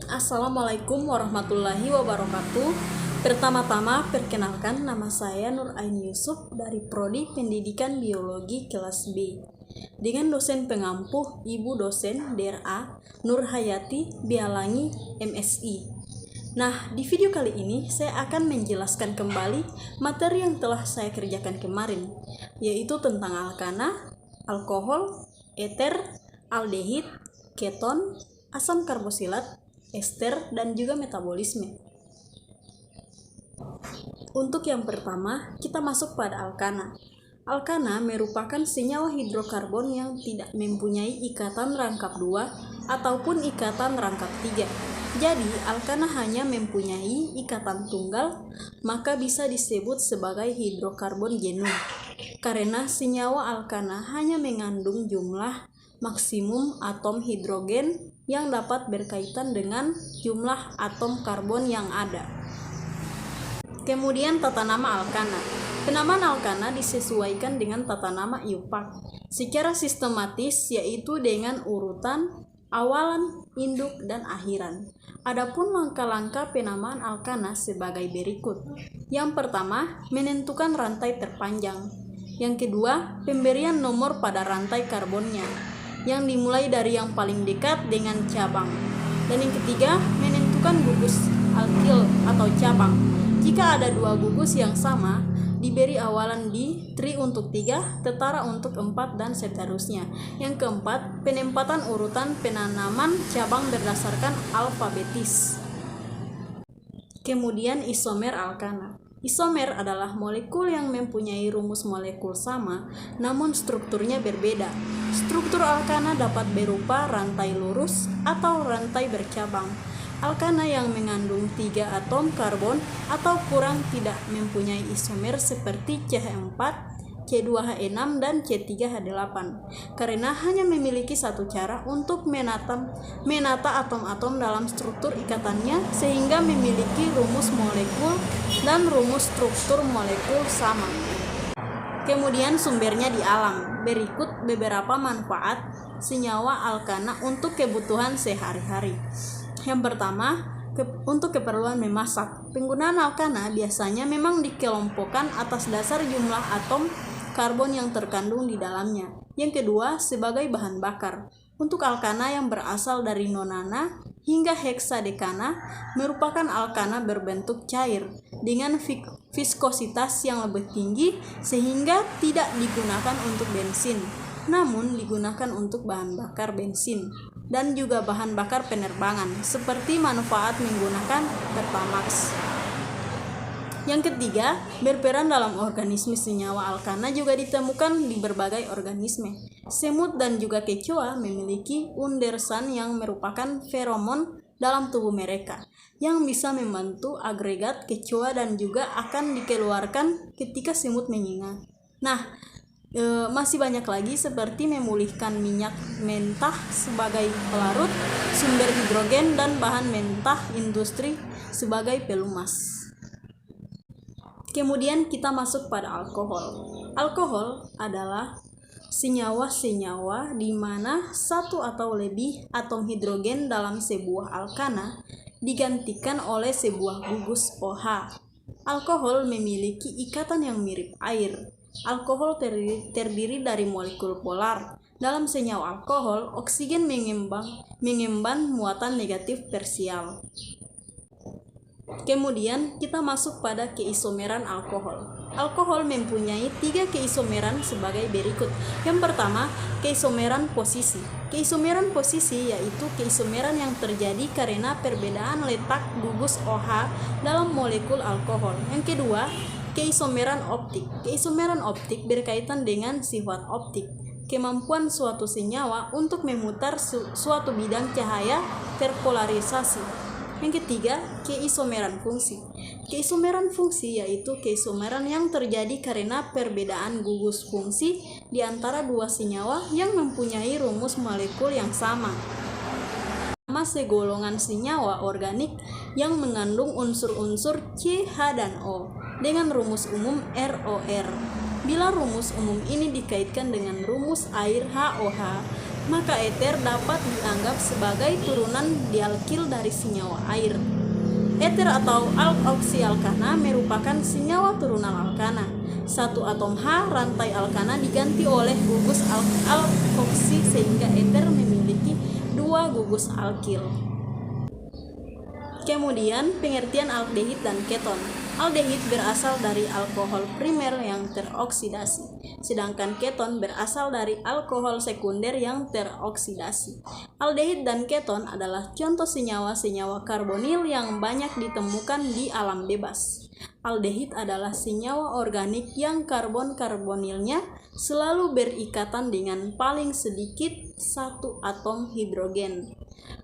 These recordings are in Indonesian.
Assalamualaikum warahmatullahi wabarakatuh. Pertama-tama, perkenalkan nama saya Nur Aini Yusuf dari Prodi Pendidikan Biologi kelas B. Dengan dosen pengampuh Ibu dosen DRA Nur Hayati Bialangi MSI. Nah, di video kali ini saya akan menjelaskan kembali materi yang telah saya kerjakan kemarin, yaitu tentang alkana, alkohol, eter, aldehid, keton, asam karboksilat, ester, dan juga metabolisme. Untuk yang pertama, kita masuk pada alkana. Alkana merupakan senyawa hidrokarbon yang tidak mempunyai ikatan rangkap 2 ataupun ikatan rangkap 3. Jadi, alkana hanya mempunyai ikatan tunggal, maka bisa disebut sebagai hidrokarbon jenuh. Karena senyawa alkana hanya mengandung jumlah maksimum atom hidrogen yang dapat berkaitan dengan jumlah atom karbon yang ada. Kemudian tata nama alkana. Penamaan alkana disesuaikan dengan tata nama IUPAC secara sistematis, yaitu dengan urutan awalan, induk, dan akhiran. Adapun langkah-langkah penamaan alkana sebagai berikut. Yang pertama, menentukan rantai terpanjang. Yang kedua, pemberian nomor pada rantai karbonnya, yang dimulai dari yang paling dekat dengan cabang. Dan yang ketiga, menentukan gugus alkil atau cabang. Jika ada dua gugus yang sama, diberi awalan di tri untuk 3, tetara untuk 4, dan seterusnya. Yang keempat, penempatan urutan penanaman cabang berdasarkan alfabetis. Kemudian isomer alkana. Isomer adalah molekul yang mempunyai rumus molekul sama, namun strukturnya berbeda. Struktur alkana dapat berupa rantai lurus atau rantai bercabang. Alkana yang mengandung 3 atom karbon atau kurang tidak mempunyai isomer seperti CH4, C2H6, dan C3H8, karena hanya memiliki satu cara untuk menata atom-atom dalam struktur ikatannya sehingga memiliki rumus molekul dan rumus struktur molekul sama. Kemudian sumbernya di alam. Berikut beberapa manfaat senyawa alkana untuk kebutuhan sehari-hari. Yang pertama, untuk keperluan memasak. Penggunaan alkana biasanya memang dikelompokkan atas dasar jumlah atom karbon yang terkandung di dalamnya. Yang kedua, sebagai bahan bakar. Untuk alkana yang berasal dari nonana hingga heksadekana merupakan alkana berbentuk cair dengan viskositas yang lebih tinggi sehingga tidak digunakan untuk bensin, namun digunakan untuk bahan bakar bensin dan juga bahan bakar penerbangan seperti manfaat menggunakan Pertamax. Yang ketiga, berperan dalam organisme. Senyawa alkana juga ditemukan di berbagai organisme. Semut dan juga kecoa memiliki undersan yang merupakan feromon dalam tubuh mereka, yang bisa membantu agregat kecoa dan juga akan dikeluarkan ketika semut menyengat. Nah, masih banyak lagi seperti memulihkan minyak mentah sebagai pelarut, sumber hidrogen, dan bahan mentah industri sebagai pelumas. Kemudian kita masuk pada alkohol. Alkohol adalah senyawa-senyawa di mana satu atau lebih atom hidrogen dalam sebuah alkana digantikan oleh sebuah gugus OH. Alkohol memiliki ikatan yang mirip air. Alkohol terdiri dari molekul polar. Dalam senyawa alkohol, oksigen mengemban muatan negatif tersial. Kemudian kita masuk pada keisomeran alkohol. Alkohol mempunyai 3 keisomeran sebagai berikut. Yang pertama, keisomeran posisi. Keisomeran posisi yaitu keisomeran yang terjadi karena perbedaan letak gugus OH dalam molekul alkohol. Yang kedua, keisomeran optik. Keisomeran optik berkaitan dengan sifat optik, kemampuan suatu senyawa untuk memutar suatu bidang cahaya terpolarisasi. Yang ketiga, keisomeran fungsi. Keisomeran fungsi yaitu keisomeran yang terjadi karena perbedaan gugus fungsi di antara dua senyawa yang mempunyai rumus molekul yang sama. Sama segolongan senyawa organik yang mengandung unsur-unsur C, H, dan O dengan rumus umum ROR. Bila rumus umum ini dikaitkan dengan rumus air HOH, maka eter dapat dianggap sebagai turunan dialkil dari senyawa air. Eter atau alkoksialkana merupakan senyawa turunan alkana. Satu atom H rantai alkana diganti oleh gugus alkoksi sehingga eter memiliki 2 gugus alkil. Kemudian pengertian aldehid dan keton. Aldehid berasal dari alkohol primer yang teroksidasi, sedangkan keton berasal dari alkohol sekunder yang teroksidasi. Aldehid dan keton adalah contoh senyawa-senyawa karbonil yang banyak ditemukan di alam bebas. Aldehid adalah senyawa organik yang karbon-karbonilnya selalu berikatan dengan paling sedikit 1 atom hidrogen.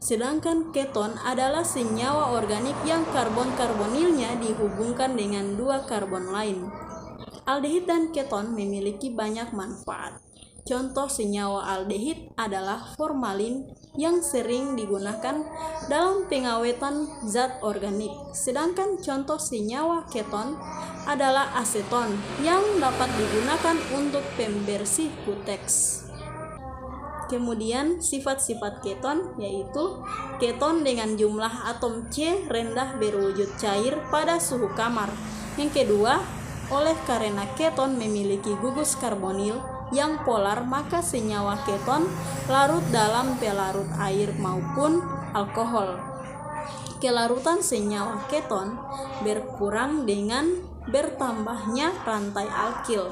Sedangkan keton adalah senyawa organik yang karbon-karbonilnya dihubungkan dengan 2 karbon lain. Aldehid dan keton memiliki banyak manfaat. Contoh senyawa aldehid adalah formalin yang sering digunakan dalam pengawetan zat organik. Sedangkan contoh senyawa keton adalah aseton yang dapat digunakan untuk pembersih kuteks. Kemudian sifat-sifat keton yaitu keton dengan jumlah atom C rendah berwujud cair pada suhu kamar. Yang kedua, oleh karena keton memiliki gugus karbonil yang polar, maka senyawa keton larut dalam pelarut air maupun alkohol. Kelarutan senyawa keton berkurang dengan bertambahnya rantai alkil.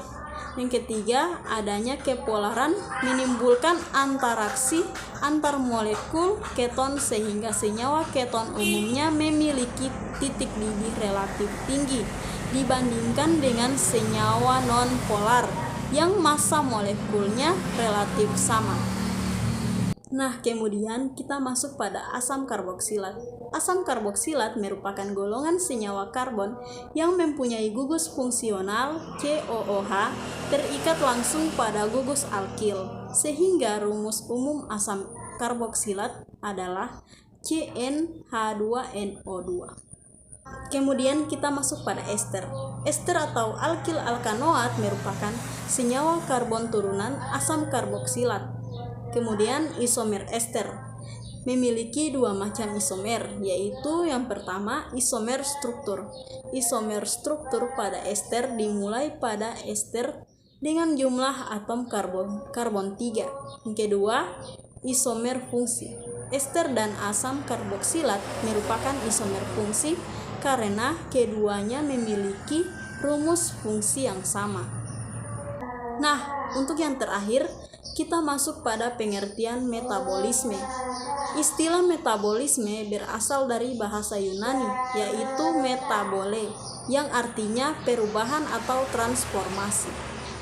Yang ketiga, adanya kepolaran menimbulkan antaraksi antar molekul keton sehingga senyawa keton umumnya memiliki titik didih relatif tinggi dibandingkan dengan senyawa non-polar yang massa molekulnya relatif sama. Nah, kemudian kita masuk pada asam karboksilat. Asam karboksilat merupakan golongan senyawa karbon yang mempunyai gugus fungsional COOH terikat langsung pada gugus alkil, sehingga rumus umum asam karboksilat adalah CnH2NO2. Kemudian kita masuk pada ester. Ester atau alkil alkanoat merupakan senyawa karbon turunan asam karboksilat. Kemudian isomer ester memiliki 2 macam isomer, yaitu yang pertama isomer struktur. Isomer struktur pada ester dimulai pada ester dengan jumlah atom karbon 3. Yang kedua, isomer fungsi. Ester dan asam karboksilat merupakan isomer fungsi karena keduanya memiliki rumus fungsi yang sama. Nah, untuk yang terakhir, kita masuk pada pengertian metabolisme. Istilah metabolisme berasal dari bahasa Yunani, yaitu metabole, yang artinya perubahan atau transformasi.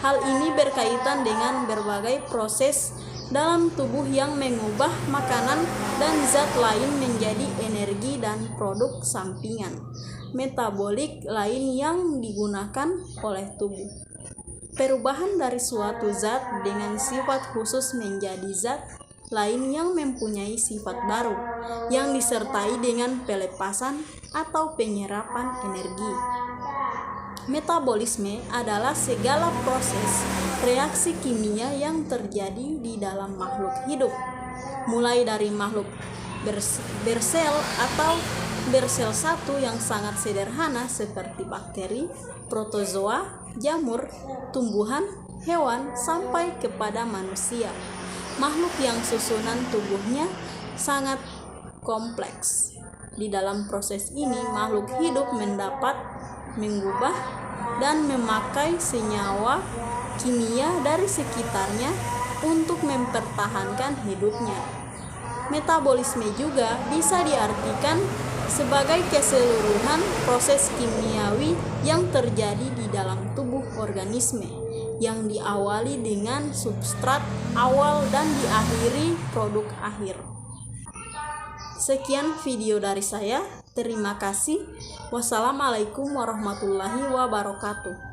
Hal ini berkaitan dengan berbagai proses dalam tubuh yang mengubah makanan dan zat lain menjadi energi dan produk sampingan metabolik lain yang digunakan oleh tubuh. Perubahan dari suatu zat dengan sifat khusus menjadi zat lain yang mempunyai sifat baru, yang disertai dengan pelepasan atau penyerapan energi. Metabolisme adalah segala proses reaksi kimia yang terjadi di dalam makhluk hidup, mulai dari makhluk bersel atau bersel satu yang sangat sederhana seperti bakteri, protozoa, jamur, tumbuhan, hewan, sampai kepada manusia. Makhluk yang susunan tubuhnya sangat kompleks. Di dalam proses ini, makhluk hidup mendapat mengubah dan memakai senyawa kimia dari sekitarnya untuk mempertahankan hidupnya. Metabolisme juga bisa diartikan sebagai keseluruhan proses kimiawi yang terjadi di dalam tubuh organisme, yang diawali dengan substrat awal dan diakhiri produk akhir. Sekian video dari saya. Terima kasih. Wassalamualaikum warahmatullahi wabarakatuh.